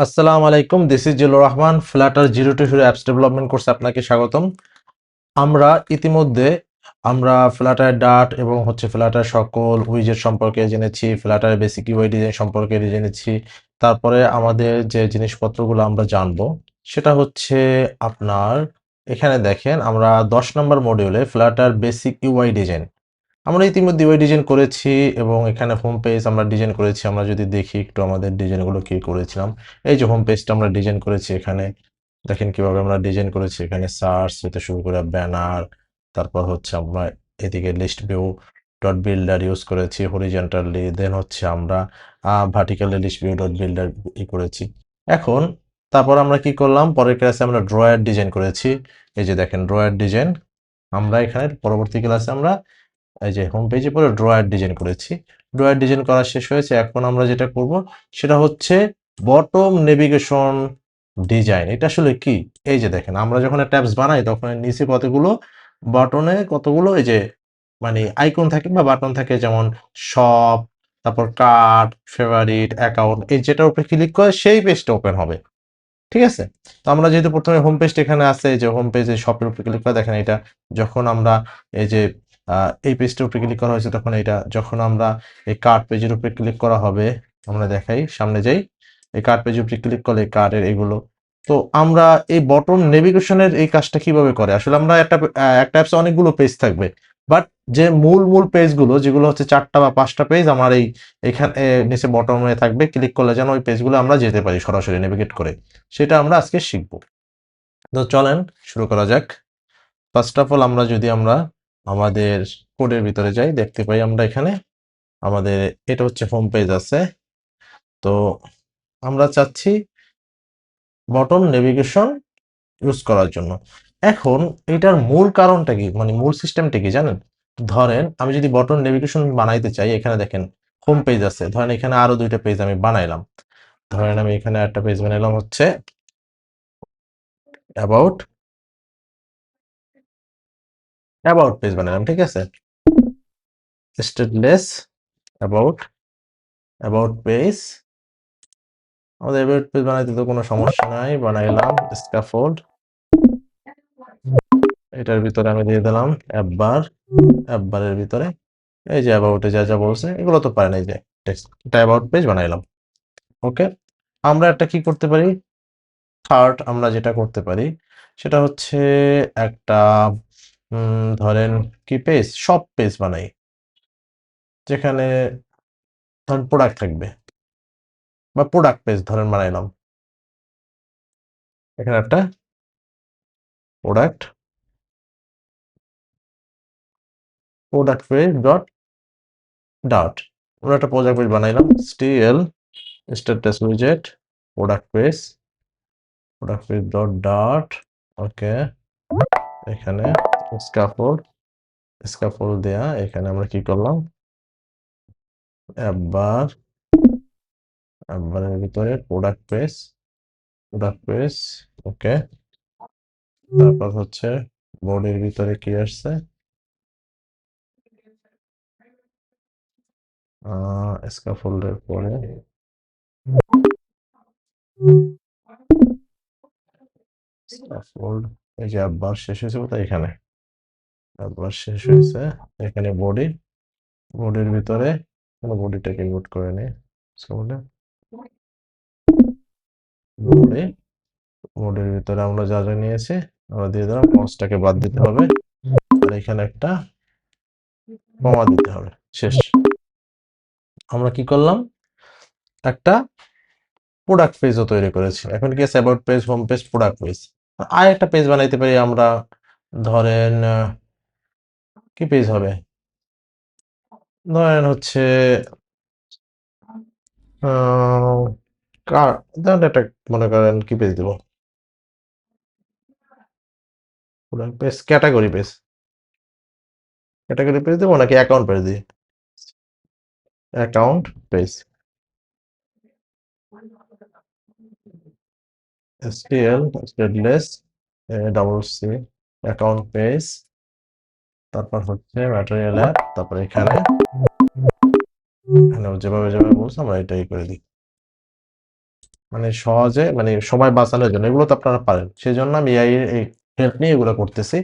আসসালামু আলাইকুম, this is Zillur Rahman. Flutter 0 to 0 apps development কোর্সে আপনাকে স্বাগতম। আমরা ইতিমধ্যে ফ্লাটার ডার্ট এবং ফ্লাটার সকল উইজেট সম্পর্কে জেনেছি, ফ্লাটার বেসিক ইউআই ডিজাইন সম্পর্কে জেনেছি। তারপরে আমাদের যে জিনিসপত্রগুলো আমরা জানবো সেটা হচ্ছে আপনার এখানে দেখেন, আমরা 10 নম্বর মডিউলে ফ্লাটার বেসিক ইউআই ডিজাইন আমরা ইতিমধ্যে ইউআই ডিজাইন করেছি এবং এখানে হোম পেজ আমরা ডিজাইন করেছি। আমরা যদি দেখি একটু আমাদের ডিজাইনগুলো কি করেছিলাম, এই যে হোম পেজটা আমরা ডিজাইন করেছি। এখানে দেখেন কিভাবে আমরা ডিজাইন করেছি। এখানে সার্চ হতে শুরু করে ব্যানার, তারপর আমরা এদিকে list view dot builder use করেছি হরিজন্টালি, দেন আমরা vertically list view dot builder করেছি। এখন তারপর আমরা কি করলাম, পরের ক্লাসে আমরা ড্রয়ার ডিজাইন করেছি। এই যে দেখেন ড্রয়ার ডিজাইন, আমরা এখানে পরবর্তী ক্লাসে আমরা এই যে হোম পেজে পরে ড্রয়ার ডিজাইন করেছি। ড্রয়ার ডিজাইন করা শেষ হয়েছে। এখন আমরা যেটা করব সেটা হচ্ছে বটম নেভিগেশন ডিজাইন। এটা আসলে কি? এই যে দেখেন, আমরা যখন ট্যাবস বানাই তখন নিচে কতগুলো এই যে আইকন থাকে বা বাটন থাকে, যেমন শপ, তারপর কার্ড, ফেভারিট, অ্যাকাউন্ট। এই যেটার উপরে ক্লিক করে সেই পেজটা ওপেন হবে। ঠিক আছে? তো আমরা যেহেতু প্রথমে হোম পেজটা এখানে আছে, যে হোম পেজে শপের উপরে ক্লিক করে দেখেন, এটা যখন আমরা এই যে এই পেজটার উপরে ক্লিক করা হয়েছে, তখন এটা যখন আমরা এই কার্ড পেজের উপরে ক্লিক করা হবে, আমরা দেখাই সামনে যাই। এই কার্ড পেজের উপরে ক্লিক করলে কার্ডের এগুলো। তো আমরা এই বটম নেভিগেশনের এই কাজটা কিভাবে করে, আসলে আমরা একটা অ্যাপসে অনেকগুলো পেজ থাকবে, বাট যে মূল পেজগুলো যেগুলো হচ্ছে 4টা বা 5টা পেজ আমার এখানে নিচে বটমে থাকবে, ক্লিক করলে যেন ওই পেজগুলো আমরা যেতে পারি সরাসরি নেভিগেট করে, সেটা আমরা আজকে শিখব। তো চলেন শুরু করা যাক। ফার্স্ট অফ অল আমরা আমাদের কোডের ভিতরে যাই, দেখতে পাই আমরা এখানে আমাদের এটা হচ্ছে হোম পেজ আছে। তো আমরা চাচ্ছি বটম নেভিগেশন ইউজ করার জন্য। এখন এটার মূল কারণটা কি, মূল সিস্টেমটা কি জানেন? ধরেন আমি যদি বটম নেভিগেশন বানাইতে চাই, এখানে দেখেন হোম পেজ আছে, ধরেন এখানে আরো 2টা পেজ আমি বানাইলাম। ধরেন আমি এখানে একটা পেজ বানাইলাম হচ্ছে অ্যাবাউট অ্যাবাউট পেজ বানালাম, ঠিক আছে? Stateless about about page. আমাদের অ্যাবাউট পেজ বানাইতে তো কোনো সমস্যা নাই, বানাইলাম। স্ক্যাফোল্ড, এটার ভিতরে আমি দিয়ে দিলাম অ্যাপবারের ভিতরে এই যে অ্যাবাউটে যা যা বলছে এগুলো তো পারে নাই, যে টেক্সট, এটা অ্যাবাউট পেজ বানাইলাম। ওকে, আমরা একটা কি করতে পারি, থার্ড আমরা যেটা করতে পারি সেটা হচ্ছে একটা ধরেন কি পেজ, সব পেজ বানাই, যেখানে ধরেন প্রোডাক্ট থাকবে, বা প্রোডাক্ট পেজ ধরেন বানাইলাম। এখানে একটা প্রোডাক্ট পেজ ডট ডাট, আমরা একটা প্রোডাক্ট পেজ বানাইলাম। Still status উইজেট product page dot ডাট। ওকে, এখানে স্ক্যাফোল্ড দেয়া, এখানে আমরা কি করলাম, একবার একবারের ভিতরে প্রোডাক্ট পেজ। ওকে, তারপর হচ্ছে বডির ভিতরে কি আসছে, স্ক্যাফোল্ডের পরে স্ক্যাফোল্ড, এই যে একবার শেষ হয়েছে কোথায়, এখানে একবার শেষ হয়েছে। এখানে বডির ভিতরে বডিটাকে ইনপুট করে নিই। বডি বডির ভিতরে আমরা যা যা নিয়েছি আমরা দিয়ে দিলাম, কস্টটাকে বাদ দিতে হবে, আর এখানে একটা কমা দিতে হবে। শেষ। আমরা কি করলাম, একটা প্রোডাক্ট পেজও তৈরি করেছি। এখন কি আছে, about page, home page, product page. আর একটা পেজ বানাইতে পারি আমরা, ধরেন কি পেজ হবে, ধরেন হচ্ছে ধরেন একটা, মনে করেন কি পেজ দিব, প্রোডাক্ট পেজ, ক্যাটাগরি পেজ দেবো নাকি অ্যাকাউন্ট পেজ দিই, account page, STL stateless double C account page, তারপর হচ্ছে ম্যাটেরিয়াল অ্যাপ, তারপর এখানে যেভাবে বলছে আমরা এটাই করে দিই। মানে সহজে মানে সময় বাঁচানোর জন্য এগুলো তো আপনারা পারেন। সেজন্য আমি এআই এর এই হেল্প নিয়ে এগুলো করতেছি।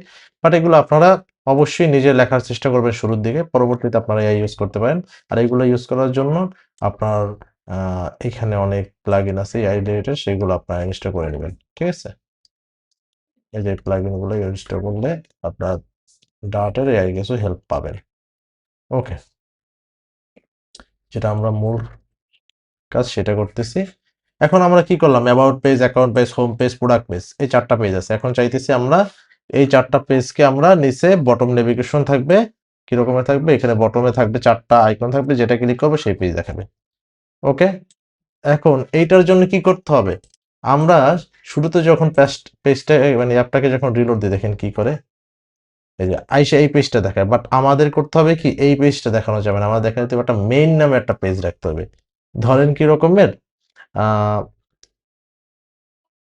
বাট এগুলো আপনারা অবশ্যই নিজে লেখার চেষ্টা করবেন শুরুর দিকে। পরবর্তীতে আপনারা এআই ইউজ করতে পারেন। আর এগুলো ইউজ করার জন্য আপনার আ এখানে অনেক প্লাগইন আছে এআই রিলেটেড সেগুলো আপনারা ইনস্টল করে নিবেন। ঠিক আছে? এই যে প্লাগইন গুলো ইনস্টল করলে আপনার Dart এর এআই কিছু হেল্প পাবেন। ওকে। যেটা আমরা মূল কাজ সেটা করতেছি। এখন আমরা কি করলাম? About page, account page, home page, product page. এই ৪ টা পেজ আছে। এখন চাইতেছি আমরা এই ৪ টা পেজকে আমরা নিচে বটম নেভিগেশন থাকবে। কি রকমের থাকবে? এখানে বটমে থাকবে ৪ টা আইকন থাকবে যেটা ক্লিক করবে সেই পেজ দেখাবে। ওকে? এখন এইটার জন্য কি করতে হবে? আমরা শুরুতে যখন পেজটা মানে অ্যাপটাকে যখন রিলোড দিই দেখেন কি করে? এই যে আইসা এই পেজটা দেখায়। বাট আমাদের করতে হবে কি? এই পেজটা দেখানো যাবে না। আমাদের দেখাতে হবে একটা মেইন নামে একটা পেজ রাখতে হবে। ধরেন কি রকমের? আ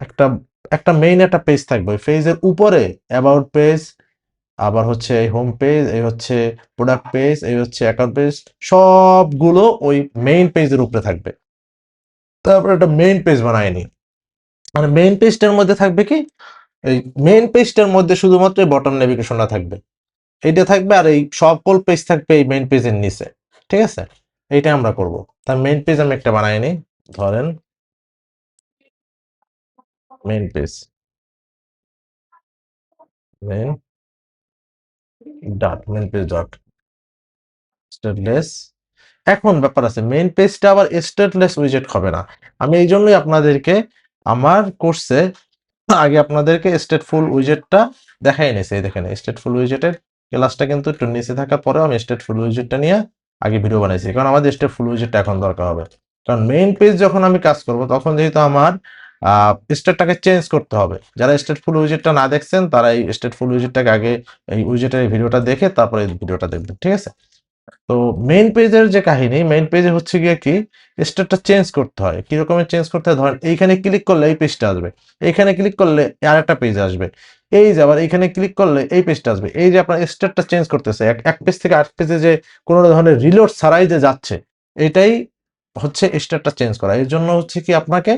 একটা একটা মেইন একটা পেজ থাকবে। ওই পেজের উপরে অ্যাবাউট পেজ, আবার হচ্ছে এই হোম পেজ, এই হচ্ছে প্রোডাক্ট পেজ, এই হচ্ছে অ্যাকাউন্ট পেজ সবগুলো ওই মেইন পেজের উপরে থাকবে। তারপরে একটা মেইন পেজ বানায় নিই। মানে মেইন পেজটার মধ্যে থাকবে কি? এই মেইন পেজটার মধ্যে শুধুমাত্র এই বটম নেভিগেশনটা থাকবে। এইটা থাকবে আর এই সকল পেজ থাকবে এই মেইন পেজের নিচে। ঠিক আছে? এইটা আমরা করব। তার মেইন পেজ আমি একটা বানায় নিই। ধরেন main page. Main main page dot stateless. এখন ব্যাপার আছে মেইন পেজটা আবার স্টেটলেস উইজেট হবে না। আমি এই জন্যই আপনাদেরকে আমার কোর্সে আগে আপনাদেরকে স্টেটফুল উইজেটটা দেখাই নিয়েছি। এই দেখেন স্টেটফুল উইজেটের ক্লাসটা কিন্তু একটু নিচে থাকার পরেও আমি স্টেটফুল উইজেটটা নিয়ে আগে ভিডিও বানাইছি। কারণ আমাদের স্টেটফুল উইজেটটা এখন দরকার হবে। কারণ মেইন পেজ যখন আমি কাজ করব তখন যেহেতু আমার স্টেটটাকে চেঞ্জ করতে হবে। যারা স্টেটফুল উইজেটটা না দেখছেন তারা এই স্টেটফুল উইজেটটাকে আগে এই উইজেটের ভিডিওটা দেখে তারপরে এই ভিডিওটা দেখবেন। ঠিক আছে? তো মেইন পেজের যে কাহিনী মেইন পেজে হচ্ছে গিয়ে কি স্টেটটা চেঞ্জ করতে হয় কি রকমের চেঞ্জ করতে হয় ধরেন এইখানে ক্লিক করলে এই পেজটা আসবে এইখানে ক্লিক করলে আর একটা পেজ আসবে এই যে আবার এইখানে ক্লিক করলে এই পেজটা আসবে এই যে আপনার স্টেটটা চেঞ্জ করতেছে এক পেজ থেকে আরেক পেজে যে কোনো ধরনের রিলোড ছাড়াই যে যাচ্ছে এটাই হচ্ছে স্টেটটা চেঞ্জ করা এর জন্য হচ্ছে কি আপনাকে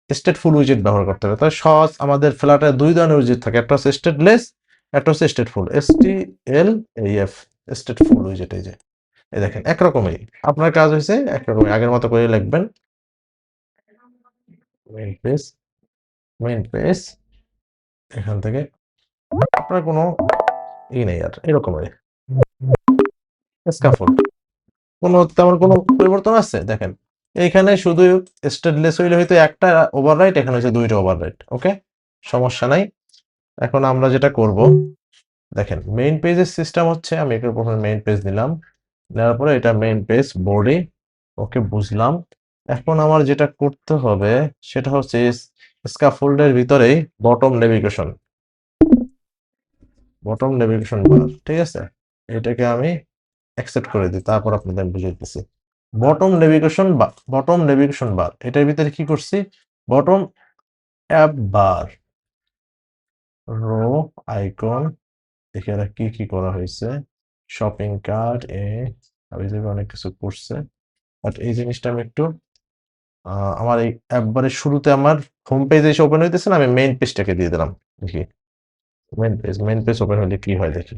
স্টেটফুল উইজেট ব্যবহার করতে হবে তাই সহজ আমাদের ফ্ল্যাটে দুই ধরনের উইজেট থাকে একটা হচ্ছে স্টেটলেস একটা হচ্ছে স্টেটফুল STLAF স্টেটফুল উইজেট এই যে এই দেখেন একরকমই আপনার কাজ হয়েছে একরকমই আগের মতো করে লিখবেন মেইন পেজ মেইন পেজ এখান থেকে আপনার কোনো নেই আর এরকমই স্ক্যাফোল্ড কোনো তেমন কোনো পরিবর্তন আছে দেখেন এইখানে শুধু স্টেটলেস হইলে হয়তো একটা ওভাররাইট এখানে হচ্ছে দুইটা ওভাররাইট ওকে সমস্যা নাই এখন আমরা যেটা করব দেখেন মেইন পেজের সিস্টেম হচ্ছে আমি এখানে প্রথমে মেইন পেজ নিলাম নেওয়ার পরে এটা মেইন পেজ বডি ওকে বুঝলাম এখন আমার যেটা করতে হবে সেটা হচ্ছে স্ক্যাফোল্ডের ভিতরেই বটম নেভিগেশন বার ঠিক আছে এটাকে আমি অ্যাকসেপ্ট করে দিই তারপর আপনাদের বুঝিয়ে দিচ্ছি বটম নেভিগেশন বার এটার ভিতরে কি করছি বটম অ্যাপ বার রো আইকন এখানে কি কি করা হয়েছে শপিং কার্ট আমি অনেক কিছু করছে বাট এই জিনিসটা আমি একটু আমার এই একবারে শুরুতে আমার হোম পেজ এসে ওপেন হইতেছে না আমি মেইন পেজটাকে দিয়ে দিলাম দেখি মেইন পেজ ওপেন হলে কি হয় দেখি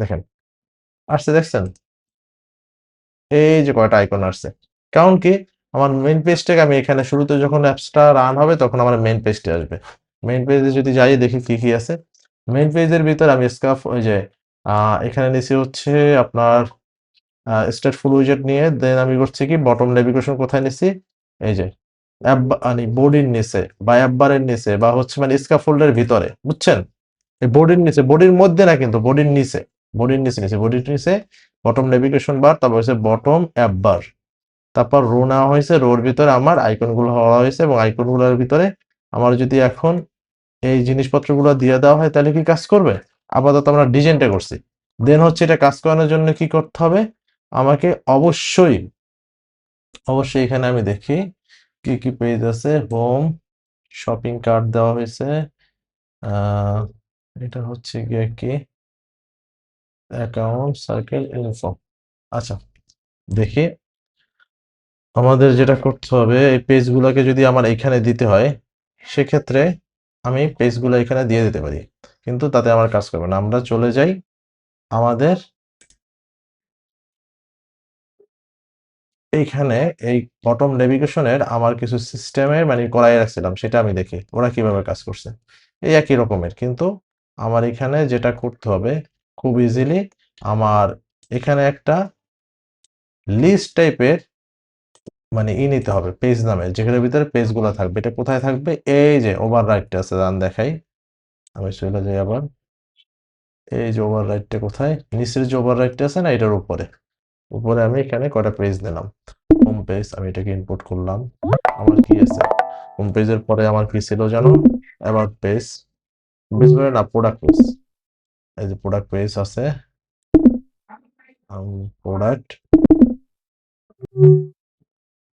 দেখেন আসছে দেখছেন এই যে কয়টা আইকন আসছে কারণ কি আমার মেইন পেজটাকে আমি এখানে শুরুতে যখন অ্যাপসটা রান হবে তখন আমার মেইন পেজটা আসবে মেইন পেজে যদি যাই দেখি কি কি আছে মেইন পেজের ভিতর আমি স্কাফ ওই যে এখানে নিচে হচ্ছে আপনার স্টেটফুল উইজেট নিয়ে দেন আমি করছি কি বটম নেভিগেশন কোথায় নিছি এই যে অ্যাপ মানে বডির নিচে বা অ্যাপ বারের নিচে বা হচ্ছে মানে স্ক্যাফোল্ডের ভিতরে বুঝছেন এই বডির নিচে বডির মধ্যে না কিন্তু বডির নিচে বটম নেভিগেশন বার তারপর হচ্ছে বটম অ্যাপ বার তারপর রো নেওয়া হয়েছে রোর ভিতরে আমার আইকনগুলো হওয়া হয়েছে এবং আইকনগুলোর ভিতরে আমার যদি এখন এই জিনিসপত্রগুলো দিয়ে দেওয়া হয় তাহলে কি কাজ করবে আপাতত আমরা ডিজাইনটা করছি দেন হচ্ছে এটা কাজ করানোর জন্য কি করতে হবে আমাকে অবশ্যই এখানে আমি দেখি কি কি পেজ আছে হোম শপিং কার্ট দেওয়া হয়েছে আহ এটা হচ্ছে গিয়ে কি অ্যাকাউন্ট সার্কেল ইনফো আচ্ছা দেখি আমাদের যেটা করতে হবে এই পেজগুলোকে যদি আমার এখানে দিতে হয় সেক্ষেত্রে আমি পেজগুলো এখানে দিয়ে দিতে পারি, কিন্তু তাতে আমার কাজ করবে না। আমরা চলে যাই আমাদের এইখানে এই বটম নেভিগেশনের আমার কিছু সিস্টেমের মানে করাই রাখছিলাম, সেটা আমি দেখি ওরা কিভাবে কাজ করছে। এই একই রকমের, কিন্তু আমার এখানে যেটা করতে হবে খুব ইজিলি, আমার এখানে একটা লিস্ট টাইপের মানে নিতে হবে পেজ নামে, যেখানের ভিতরে পেজগুলো থাকবে। এটা কোথায় থাকবে? এই যে ওভার রাইটটা আছে, দান দেখাই, আমি চলে যাই আবার। এই যে ওভার রাইটটা কোথায়, নিচের যে ওভার রাইটটা আছে না, এটার উপরে উপরে আমি এখানে কয়টা পেজ দিলাম। হোম পেজ, আমি এটাকে ইনপুট করলাম। আমার কি আছে হোম পেজের পরে, আমার কি ছিল জানো? অ্যাবাউট পেজ, পেজ বলে না, প্রোডাক্ট পেজ। এই যে প্রোডাক্ট পেজ আছে, প্রোডাক্ট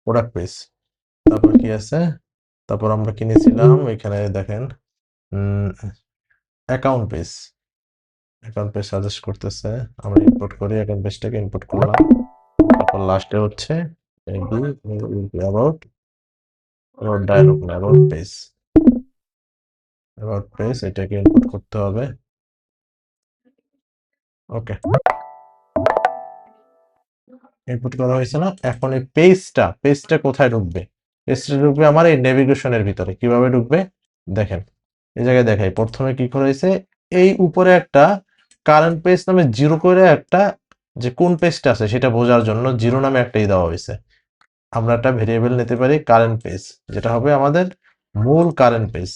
প্রোডাক্ট পেজ। তারপর কি আছে? তারপর আমরা কিনেছিলাম এখানে দেখেন account page. Account page suggest করতেছে, আমরা ইনপুট করি, অ্যাকাউন্ট পেজটাকে ইনপুট করলাম। তারপর লাস্টে হচ্ছে অ্যাবাউট ডায়ালগ না, অ্যাবাউট পেজ। অ্যাবাউট পেজ এটাকে ইনপুট করতে হবে। ওকে, ইনপুট করা হয়েছে না? এখন এই পেজটা কোথায় ঢুকবে? পেজটা ঢুকবে আমার এই নেভিগেশনের ভিতরে। কিভাবে ঢুকবে দেখেন, এই জায়গায় দেখাই। প্রথমে কি করেছে, এই উপরে একটা কারেন্ট পেজ নামে জিরো করে একটা, যে কোন পেজটা আছে সেটা বোঝার জন্য জিরো নামে একটা দেওয়া হয়েছে। আমরা একটা ভেরিয়েবল নিতে পারি কারেন্ট পেজ, যেটা হবে আমাদের মূল কারেন্ট পেজ।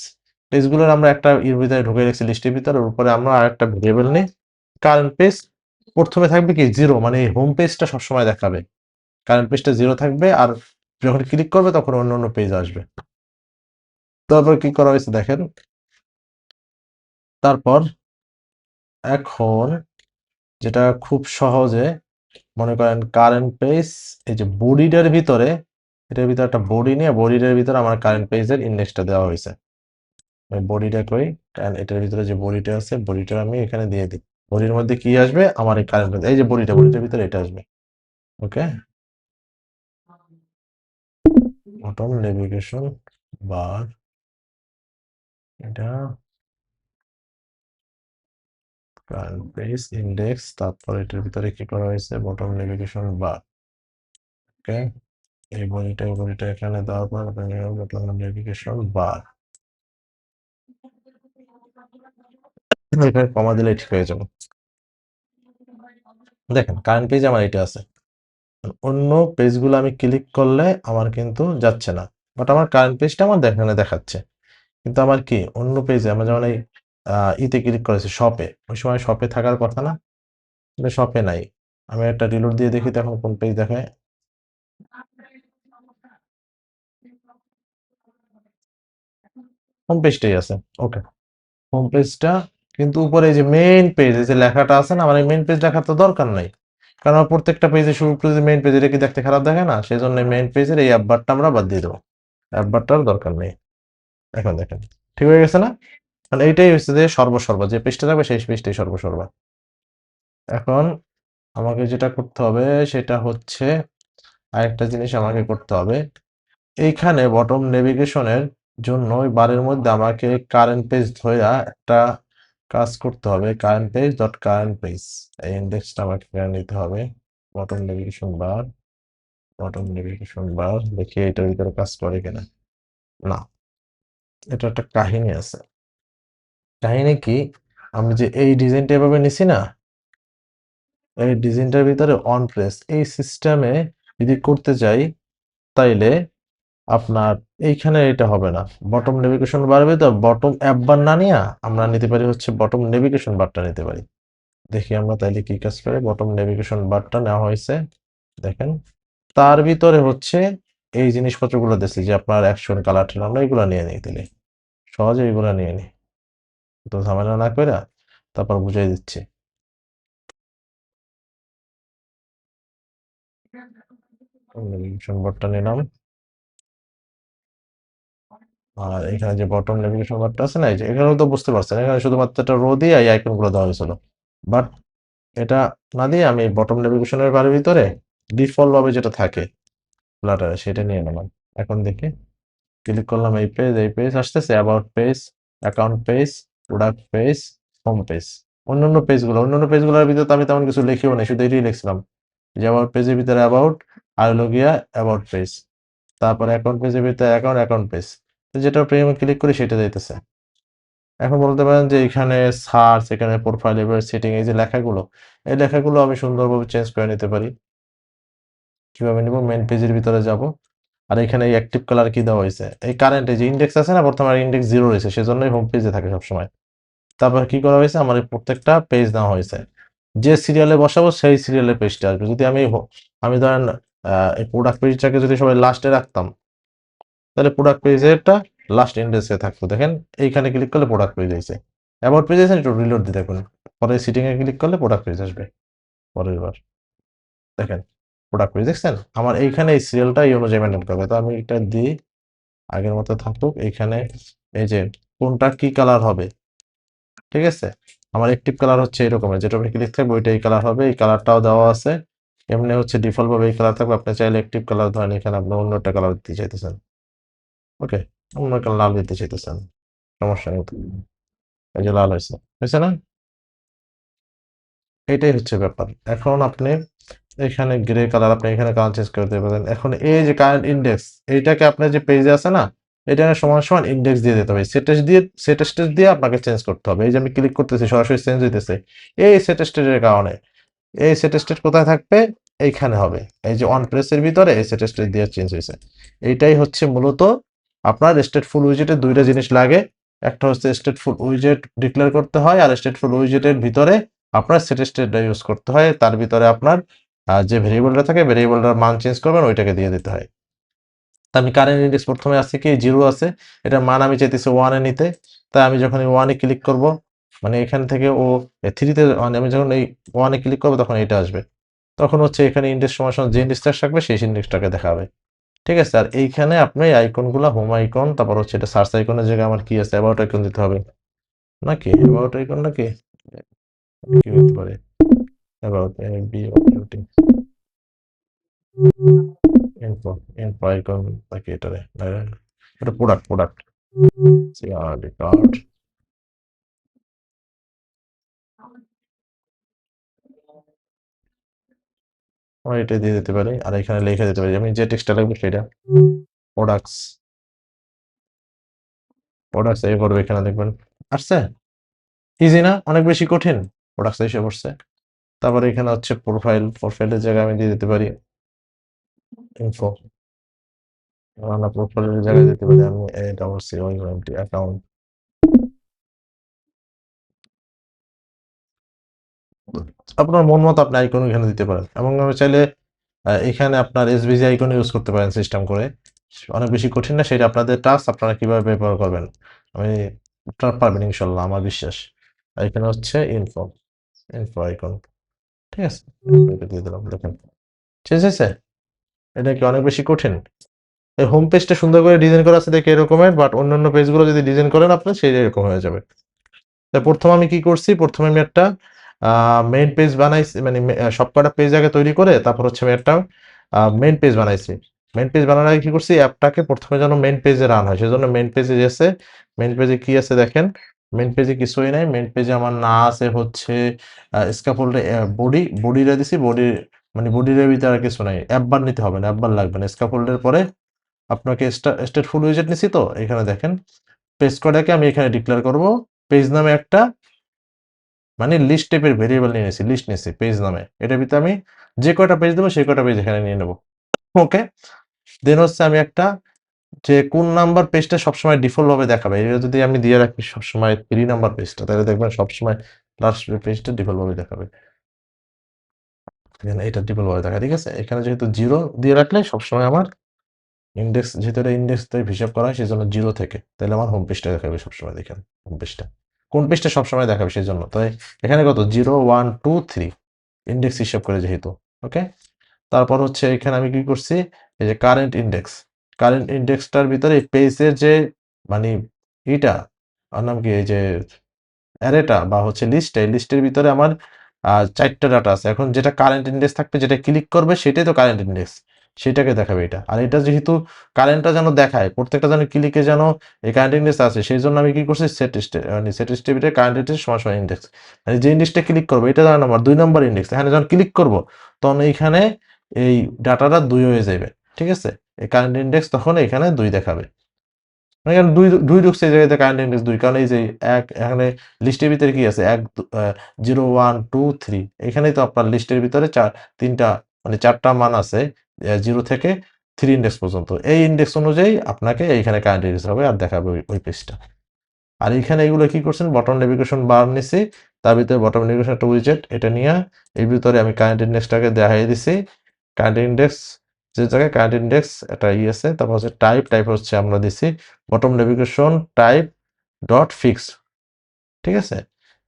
পেজগুলোর আমরা একটা এর ভিতরে ঢুকে রেখেছি লিস্টের ভিতরে, ওর উপরে আমরা আরেকটা ভেরিয়েবল নিই কারেন্ট পেজ। প্রথমে থাকবে কি জিরো, মানে হোম পেজটা সবসময় দেখাবে, কারেন্ট পেজটা জিরো থাকবে, আর যখন ক্লিক করবে তখন অন্য অন্য পেজ আসবে। তারপর কি করা হয়েছে দেখেন, তারপর এখন যেটা খুব সহজে মনে করেন কারেন্ট পেজ, এই যে বডিটার ভিতরে, এটার ভিতরে একটা বডি নিয়ে বডিটার ভিতরে আমার কারেন্ট পেজের ইন্ডেক্সটা দেওয়া হয়েছে। আমি বডিটা করি, কারণ এটার ভিতরে যে বডিটা আছে বডিটা আমি এখানে দিয়ে দিই। বডির মধ্যে কি আসবে? আমার এই কারেন্ট পেজ, এই যে বডিটার ভিতরে এটা আসবে। ওকে, বটম নেভিগেশন বার, এটা কারেন্ট পেজ ইন্ডেক্স, তারপর এটার ভিতরে কি করা হয়েছে বটম নেভিগেশন বার। ওকে, এই বডিটা এখানে দেওয়ার পর বটম নেভিগেশন বার, এখানে কমা দিলে ঠিক হয়ে যাবে। দেখেন কারেন্ট পেজ আমার এটা আছে, অন্য পেজগুলো আমি ক্লিক করলে আমার কিন্তু যাচ্ছে না, বাট আমার কারেন্ট পেজটা আমার এখানে দেখাচ্ছে। কিন্তু আমার কি অন্য পেজে, আমরা যেমন এই ইতে ক্লিক করেছি শপে, ওই সময় শপে থাকার কথা না, কিন্তু শপে নাই। আমি একটা রিলোড দিয়ে দেখি তখন কোন পেজ দেখায়। হোম পেজটাই আছে। ওকে, হোম পেজটা কিন্তু উপরে এই যে মেইন পেজ, এই যে লেখাটা আছে না, আমার এই মেইন পেজ লেখার তো দরকার নাই, কারণ আমার প্রত্যেকটা পেজে শুরু করে মেইন পেজ, এটা কি দেখতে খারাপ দেখে না? সেই জন্য মেইন পেজের এই অ্যাপবারটা আমরা বাদ দিয়ে দেবো, অ্যাপবারটার দরকার নেই। এখন দেখেন ঠিক হয়ে গেছে না? মানে এইটাই হচ্ছে যে সর্বসর্বা, যে পেজটা থাকবে সেই পেজটাই সর্বসর্বা। এখন আমাকে যেটা করতে হবে সেটা হচ্ছে, আরেকটা জিনিস আমাকে করতে হবে, এইখানে বটম নেভিগেশনের জন্য ওই বারের মধ্যে আমাকে কারেন্ট পেজ ধইরা একটা কাজ করতে হবে, current page dot current page, এই ইন্ডেক্সটা আমাকে এখানে নিতে হবে। বটম নেভিগেশন বার, বটম নেভিগেশন বার, দেখি এটার ভিতরে কাজ করে কিনা। না, এটা একটা কাহিনী আছে। কাহিনী কি, আমি যে এই ডিজাইনটা এভাবে নিছি না, এই ডিজাইনটার ভিতরে অন প্রেস এই সিস্টেমে যদি করতে চাই, তাইলে আপনার এইখানে এটা হবে না। বটম নেভিগেশন বাড়বে তো বটম অ্যাপ বার না নিয়ে আমরা নিতে পারি হচ্ছে বটম নেভিগেশন বারটা নিতে পারি। দেখি আমরা তাইলে কি কাজ করে। বটম নেভিগেশন বারটা নেওয়া হয়েছে, দেখেন তার ভিতরে হচ্ছে এই জিনিসপত্রগুলো দিচ্ছি, যে আপনার অ্যাকশন কালার আমরা এগুলো নিয়ে নিই, তাহলে সহজে এগুলো নিয়ে নিই, তো ঝামেলা না করে তারপর বুঝাই দিচ্ছি। নেভিগেশন বারটা নিলাম, আর এখানে যে বটম নেভিগেশন বারটা আছে না, এই যে এখানেও তো বুঝতে পারছেন, এখানে শুধুমাত্র একটা রো দিয়ে এই আইকন গুলো দেওয়া হয়েছিল, বাট এটা না দিয়ে আমি বটম নেভিগেশনের বারের ভিতরে ডিফল্ট ভাবে যেটা থাকে ফ্লাটার সেটা নিয়ে নিলাম। এখন দেখি ক্লিক করলাম এই পেজ আসতেছে, about page, account page, product page, home page. অন্যান্য পেজগুলোর ভিতরে তো আমি তেমন কিছু লিখিও নাই, শুধু এটাই লিখছিলাম যে অ্যাবাউট পেজের ভিতরে অ্যাবাউট, আর হলো গিয়া অ্যাবাউট পেজ, তারপর অ্যাকাউন্ট পেজের ভিতরে অ্যাকাউন্ট পেজ। তো যেটা প্রেমে ক্লিক করি সেটা যাইতেছে। এখন বলতে পারেন যে এখানে সার্চ, এখানে প্রোফাইল, এবার সেটিং, এই যে লেখাগুলো, এই লেখাগুলো আমি সুন্দরভাবে চেঞ্জ করে নিতে পারি। কিভাবে নিব? মেইন পেজের ভিতরে যাব, আর এখানে এই অ্যাক্টিভ কালার কি দেওয়া হয়েছে, এই কারেন্ট এই যে ইন্ডেক্স আছে না, বর্তমানে ইন্ডেক্স 0 রয়েছে, সেজন্যই হোম পেজে থাকে সবসময়। তারপর কি করা হয়েছে, আমার এই প্রত্যেকটা পেজ দেওয়া হয়েছে, যে সিরিয়ালে বসাবো সেই সিরিয়ালের পেজটা আসবে। যদি আমি ধরেন এই প্রোডাক্ট পেজটাকে যদি সবাই লাস্টে রাখতাম, তাহলে প্রোডাক্ট পেজেরটা লাস্ট ইন্ডেক্সে থাকতো। দেখেন এইখানে ক্লিক করলে প্রোডাক্ট পেজ হয়েছে, অ্যাবাউট পেজ আছে, একটু রিলোড দিয়ে দেখুন, পরে সিটিং এ ক্লিক করলে প্রোডাক্ট পেজ আসবে। পরের বার দেখেন প্রোডাক্ট পেজ দেখছেন, আমার এইখানে এই সিরিয়ালটা এই অনুযায়ী মেনটেন করবে। তো আমি এটা দিই, আগের মতো থাকুক। এইখানে এই যে কোনটা কি কালার হবে, ঠিক আছে, আমার অ্যাক্টিভ কালার হচ্ছে এরকমের, যেটা উপরে ক্লিক থাকবে ওইটা এই কালার হবে, এই কালারটাও দেওয়া আছে। এমনি হচ্ছে ডিফল্ট ভাবে এই কালার থাকবে, আপনি চাইলে অ্যাক্টিভ কালার ধরেন এখানে আপনি অন্য একটা কালার দিতে চাইতেছেন, ওকে, অন্য একটা লাল দিতে চাইতেছেন, সমস্যা নেই। এই যে লাল হয়েছে, হয়েছে না? এটাই হচ্ছে ব্যাপার। এখন আপনি এখানে গ্রে কালার, আপনি এখানে কালার চেঞ্জ করে দিতে পারেন। এখন এই যে কারেন্ট ইন্ডেক্স, এইটাকে আপনার যে পেজে আছে না, এটা সমান সমান ইন্ডেক্স দিয়ে দিতে হবে। সেটেস্টেজ দিয়ে আপনাকে চেঞ্জ করতে হবে। এই যে আমি ক্লিক করতেছি সরাসরি চেঞ্জ হইতেছে, এই সেটেস্টেজের কারণে। এই সেটেস্টেড কোথায় থাকবে? এইখানে হবে, এই যে অন প্রেসের ভিতরে এই সেটেস্টেড দিয়ে চেঞ্জ হয়েছে। এইটাই হচ্ছে মূলত আপনার স্টেটফুল উইজেটে দুইটা জিনিস লাগে, একটা হচ্ছে স্টেটফুল উইজেট ডিক্লেয়ার করতে হয়, আর স্টেটফুল উইজেটের ভিতরে আপনার সেটেস্টেডটা ইউজ করতে হয়। তার ভিতরে আপনার যে ভেরিয়েবলটা থাকে, ভেরিয়েবলটার মান চেঞ্জ করবেন, ওইটাকে দিয়ে দিতে হয়। তা আমি কারেন্ট ইন্ডেক্স প্রথমে আছে কি 0 আছে, এটার মান আমি চাইতেছি 1 এ নিতে। তাই আমি যখন এই 1 এ ক্লিক করব, মানে এখান থেকে ও 3 তে, মানে আমি যখন এই 1 এ ক্লিক করব তখন এটা আসবে। তখন হচ্ছে এখানে ইন্ডেক্স সমান সমান যে ইন্ডেক্সটা থাকবে সেই ইন্ডেক্সটাকে দেখাবে। ঠিক আছে? আর এইখানে আপনি আইকনগুলা, হোম আইকন, তারপর হচ্ছে এটা সার্চ আইকনের জায়গায় আমার কি আছে, অ্যাবাউট আইকন দিতে হবে নাকি? অ্যাবাউট আইকন নাকি? কি হতে পারে? অ্যাবাউট ইনফো, ইনফো আইকন নাকি এটারে? এটা প্রোডাক্ট সিআরডি কার্ড। আমরা এটা দিয়ে দিতে পারি, আর এখানে লিখে দিতে পারি, আমি যে টেক্সটটা লিখবো সেটা। প্রোডাক্টস, প্রোডাক্টস এই করবে, এখানে দেখবেন আসছে। ইজি না? অনেক বেশি কঠিন? প্রোডাক্টস এসে পড়ছে। তারপরে এখানে হচ্ছে প্রোফাইলের জায়গায় আমি দিয়ে দিতে পারি ইনফো, না প্রোফাইলের জায়গায় দিতে পারি আমি ACCOINT অ্যাকাউন্ট। আপনার মন মতো আপনি আইকন এখানে দিতে পারেন, এবং আমি চাইলে এখানে আপনার এসভিজি আইকন ইউজ করতে পারেন সিস্টেম করে। অনেক বেশি কঠিন না, সেটা আপনাদের টাস্ক, আপনারা কিভাবে ব্যবহার করবেন। আমি আপনারা পারবেন ইনশাল্লাহ, আমার বিশ্বাস। আর এখানে হচ্ছে ইনফো, ইনফো আইকন, ঠিক আছে, এটা দিয়ে দিলাম, দেখেন চেঞ্জ হয়েছে। এটা কি অনেক বেশি কঠিন? এই হোম পেজটা সুন্দর করে ডিজাইন করা আছে দেখে এরকমের, বাট অন্যান্য পেজগুলো যদি ডিজাইন করেন আপনার, সেই এরকম হয়ে যাবে। তাই প্রথমে আমি কি করছি, প্রথমে আমি একটা মেইন পেজ বানাইছি, মানে সবকটা পেজ আগে তৈরি করে তারপর হচ্ছে আমি একটা মেইন পেজ বানাইছি। মেইন পেজ বানানোর আগে কি করছি, অ্যাপটাকে প্রথমে যেন মেইন পেজে রান হয়, সেজন্য মেইন পেজে গেছে। মেইন পেজে কি আছে দেখেন, মেইন পেজে কিছুই নাই। মেইন পেজে আমার না আছে হচ্ছে স্ক্যাফোল্ডে বডিটা দিছি, মানে বডির ভিতরে আর কিছু নাই। অ্যাপ বার নিতে হবে না, অ্যাপ বার লাগবে না। স্ক্যাফোল্ডের পরে আপনাকে স্টেটফুল উইজেট নিছি, তো এখানে দেখেন পেজ কটাকে আমি এখানে ডিক্লেয়ার করব। পেজ নামে একটা, মানে লিস্ট টাইপের ভেরিয়েবল নিয়ে নিয়েছি, লিস্ট নিয়েছি পেজ নামে। এটার ভিতরে আমি যে কয়টা পেজ দেবো সেই কয়টা পেজ এখানে নিয়ে নেব, ওকে। দেন হচ্ছে আমি একটা, যে কোন নাম্বার পেজটা সবসময় ডিফল্ট ভাবে দেখাবে, এটা যদি আমি দিয়ে রাখি সবসময় 3 নাম্বার পেজটা, তাহলে দেখবেন সবসময় লাস্ট পেজটা ডিফল্ট ভাবে দেখাবে। এখানে এটা ডিফল্ট ভাবে দেখায়, ঠিক আছে। এখানে যেহেতু 0 দিয়ে রাখলে সবসময় আমার ইন্ডেক্স, যেহেতু এটা ইন্ডেক্স দিয়ে হিসাব করা হয় সেজন্য 0 থেকে, তাহলে আমার হোম পেজটা দেখাবে সবসময়। দেখেন হোম পেজটা, কোন পেজটা সবসময় দেখাবে সেই জন্য। তাই এখানে কত 0 1 2 3 ইন্ডেক্স হিসাব করে যেহেতু, ওকে। তারপর হচ্ছে এখানে আমি কি করছি, এই যে কারেন্ট ইন্ডেক্সটার ভিতরে এই পেজের যে, মানে এইটা আর নাম কি, এই যে অ্যারেটা বা হচ্ছে লিস্ট, এই লিস্টের ভিতরে আমার 4টা ডাটা আছে। এখন যেটা কারেন্ট ইন্ডেক্স থাকবে, যেটা ক্লিক করবে সেটাই তো কারেন্ট ইন্ডেক্স। সেটাকে দেখাবে এটা। আর এটা যেহেতু কারেন্টটা যেন দেখায়, প্রত্যেকটা যেন ক্লিকে যেন এই কারেন্ট ইন্ডেক্স আছে, সেই জন্য আমি কি করছি সেট স্টেবিটে কারেন্ট ইন্ডেক্স সমান ইন্ডেক্স, মানে যে ইন্ডেক্সটা ক্লিক করবো এটা জানো আমার 2 নম্বর ইন্ডেক্স, এখানে যখন ক্লিক করবো তখন এইখানে এই ডাটাটা 2 হয়ে যাবে, ঠিক আছে? এই কারেন্ট ইন্ডেক্স তখন এখানে 2 দেখাবে। মানে এখানে 2 ঢুকছে এই জায়গাতে, কারেন্ট ইন্ডেক্স 2, কারণ এই যে এক এখানে লিস্টের ভিতরে কি আছে 0 1 2 3, এখানেই তো আপনার লিস্টের ভিতরে 3টা মানে 4টা মান আছে 0 থেকে 3 ইন্ডেক্স পর্যন্ত। এই ইন্ডেক্স অনুযায়ী আপনাকে এইখানে কারেন্ট ইন্ডেক্স হবে আর দেখাবে ওই পেজটা। আর এইখানে এগুলো কি করছেন, বটম নেভিগেশন বার নিছি, তার ভিতরে বটম নেভিগেশন একটা উইজেট, এটা নিয়ে এর ভিতরে আমি কারেন্ট ইন্ডেক্সটাকে দেখাই দিছি। কারেন্ট ইন্ডেক্স যে জায়গায় কারেন্ট ইন্ডেক্স একটা আছে, তারপর হচ্ছে টাইপ হচ্ছে আমরা দিছি bottom navigation type dot fix, ঠিক আছে?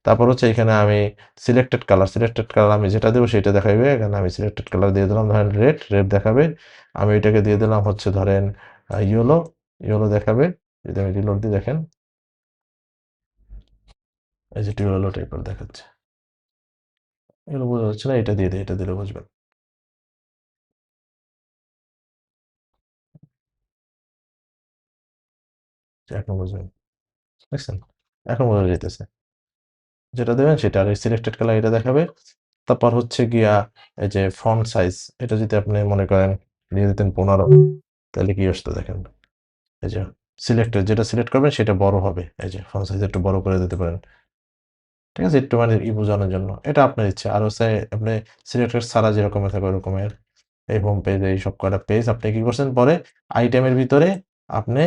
তারপর হচ্ছে এখানে আমি সিলেক্টেড কালার আমি যেটা দেবো সেটা দেখাবে। এখানে আমি সিলেক্টেড কালার দিয়ে দিলাম ধরেন রেড দেখাবে। আমি এটাকে দিয়ে দিলাম হচ্ছে ধরেন ইয়েলো দেখাবে। যদি আমি রিলোড দিয়ে দেখেন, এই যে টিউলো টাইপের দেখাচ্ছে। এগুলো বোঝা যাচ্ছে না, এটা দিয়ে দিই, এটা দিলে বুঝবেন। এখন বুঝবেন, দেখছেন? এখন বোঝা যাইতেছে। যেটা দেবেন সেটা, আর সিলেক্টেড কালার এটা দেখাবে। তারপর হচ্ছে গিয়া এই যে ফন্ট সাইজ, এটা যদি আপনি মনে করেন দিয়ে দিতেন 15, তাহলে কি আসতো দেখেন। এই যে যেটা সিলেক্ট করবেন সেটা বড় হবে। এই যে ফন্ট সাইজ একটু বড় করে দিতে পারেন। ঠিক আছে? একটু মানে বোঝানোর জন্য। এটা আপনার ইচ্ছা। আর হচ্ছে আপনি সিলেক্টেড ছাড়া যেরকমের থাকে ওরকমের এই হোম পেজ, এই সব কয়টা পেজ আপনি কি করছেন পরে আইটেমের ভিতরে আপনি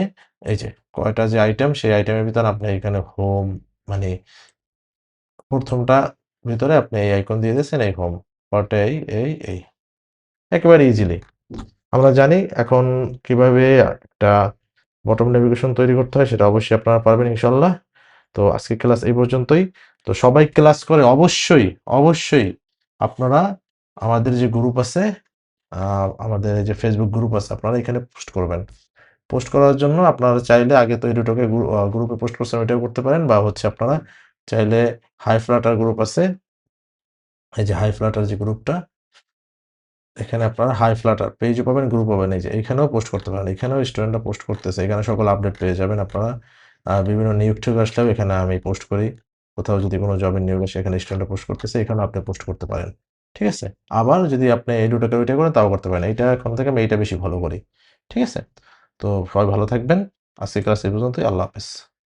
এই যে কয়টা যে আইটেম, সেই আইটেমের ভিতরে আপনি এখানে হোম মানে ১ম টা ভিতরে আপনি এই আইকন দিয়ে দিয়েছেন, এই হোম। পরেরটা এই। একেবারে ইজিলি। আমরা জানি এখন কিভাবে একটা বটম নেভিগেশন তৈরি করতে হয়, সেটা অবশ্যই আপনারা পারবেন ইনশাল্লাহ। তো আজকে ক্লাস এই পর্যন্তই। তো সবাই ক্লাস করে অবশ্যই আপনারা আমাদের যে গ্রুপ আছে, আমাদের এই যে ফেসবুক গ্রুপ আছে, আপনারা এখানে পোস্ট করবেন। পোস্ট করার জন্য আপনারা চাইলে আগে তো এডুটোকে গ্রুপে পোস্ট করছেন ওইটাও করতে পারেন, বা হচ্ছে আপনারা চাইলে হাই ফ্লাটার গ্রুপ আছে, এই যে হাই ফ্লাটার যে গ্রুপটা, এখানে আপনারা হাই ফ্লাটার পেজও পাবেন, গ্রুপ পাবেন, এই যে এখানেও পোস্ট করতে পারেন। এখানেও স্টুডেন্টরা পোস্ট করতেছে, এখানে সকল আপডেট পেয়ে যাবেন আপনারা। বিভিন্ন নিয়োগ টিয়োগ আসলেও এখানে আমি পোস্ট করি। কোথাও যদি কোনো জবের নিয়োগ আসে এখানে স্টুডেন্টরা পোস্ট করতেছে, এখানেও আপনি পোস্ট করতে পারেন। ঠিক আছে? আবার যদি আপনি এডুটাকে ওইটা করেন তাও করতে পারেন। এইটা এখন থেকে আমি এইটা বেশি ফলো করি। ঠিক আছে? তো সবাই ভালো থাকবেন। আজকের ক্লাস এই পর্যন্তই। আল্লাহ হাফেজ।